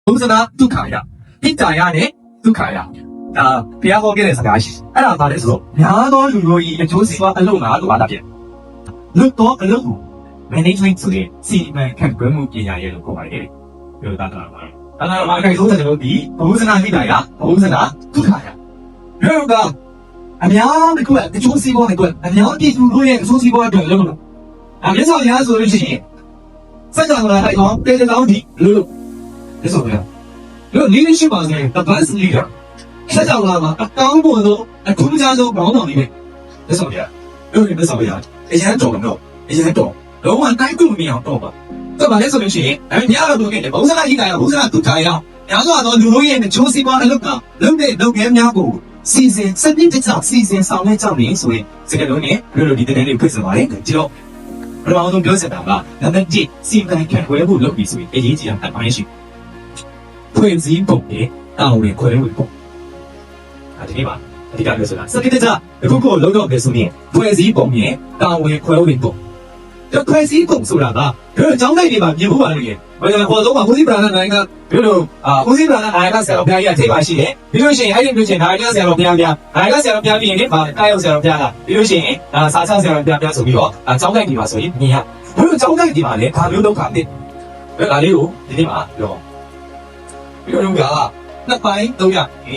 ဘုဇနာဒုက္ခယဣတ္တယနဲ့ဒုက္ခယဒါဘုရားဟောခဲ့တဲ့စကားရှိအဲ့ဒါဘာလဲဆိုတော့များသောလူတို့ဤအကျိုးစီးပွားအလုံးငါလို့ပါတာဖြစ်လွတ်တော့အလုံးကို management ဆိုတဲ့စီမံခန့်ခွဲမှုပညာရဲ့လို့ခေါ်ပါတယ်ပြောတာပါအဲ့ဒါမှာအခိုင်ဆုံးတဲ့ကျွန်တော်ဒီဘုဇနာဣတ္တယဘုဇနာဒုက္ခယဘယ်ကအများတကူအကျိုးစီးပွားတွေအများပြည်သူတို့ရဲ့အကျိုးစီးပွားတွေလုံးလို့အမြတ်စွာဘုရားဆိုလို့ရှိရင်စัจ java လာတိုင်းတော့တေတောင်းဒီလို့ဒီဆိုတော့လို့ leadership ပါဆိုရင် the best leader စัจ java လာမှာအကောင်းပေါ်ဆုံးအထူးခြားဆုံးခေါင်းဆောင်တွေပဲဒီဆိုရလို့ဒီဆိုရအရန်တော်တော့အရန်တော်လုံးဝတိုက်ကူမရအောင်တော့ပါတော့ဗာလဲဆိုလို့ရှိရင်အများတော်တို့ကဘုရားကြီးတိုင်းဘုရားဒုက္ခရအောင်များစွာသောလူတို့ရဲ့အကျိုးစီးပွားအလုပ်ကလုပ်တဲ့လုပ်ငန်းများကိုစီစဉ်စနစ်တကျစီစဉ်ဆောင်ရွက်ကြမယ်ဆိုရင်စကလုံးနဲ့လို့ဒီတဲ့လေးဖွင့်စပါတယ်ကြည့်တော့ဘယ်လိုအောင်ပြောစတာကနံပါတ်1စီမံခန့်ခွဲဖို့လုပ်ပြီးဆိုရင်အရေးကြီးတာအပိုင်းရှိဖွဲ့စည်းပုံနဲ့တာဝန်ခွဲဝေပုံအဲဒီမှာအဓိကပြောဆိုတာစနစ်တကျအခုကိုလုံးတော့ပဲဆိုရင်ဖွဲ့စည်းပုံနဲ့တာဝန်ခွဲဝေပုံတော့ဖွဲ့စည်းပုံဆိုတာကတို့အကြောင်းလိုက်တွေမှာမြင်ဖို့ပါလို့ရင်ဘယ်လိုပေါ်ဆုံးမှာဦးစီးပရာနိုင်ငံတို့လိုဦးစီးပရာနိုင်ငံဆရာတော်ဘုရားကြီးအထိပ်ပါရှိတယ်ပြီးလို့ရှိရင်အဲ့ဒီမျိုးချင်းဒါရဆရာတော်ဘုရားနိုင်ငံဆရာတော်ဘုရားပြီးရင်လည်းကာယုဆရာတော်ဘုရားကပြီးလို့ရှိရင်စာချဆရာတော်ဘုရားဆိုပြီးတော့အကြောင်းလိုက်တွေပါဆိုရင်မြင်ရဘယ်လိုအကြောင်းလိုက်တွေပါလဲဒါမျိုးလောက်ခါတဲ့ဒါလေးကိုဒီနေ့မှာပြောပြီးတော့ကနှစ်ပိုင်း300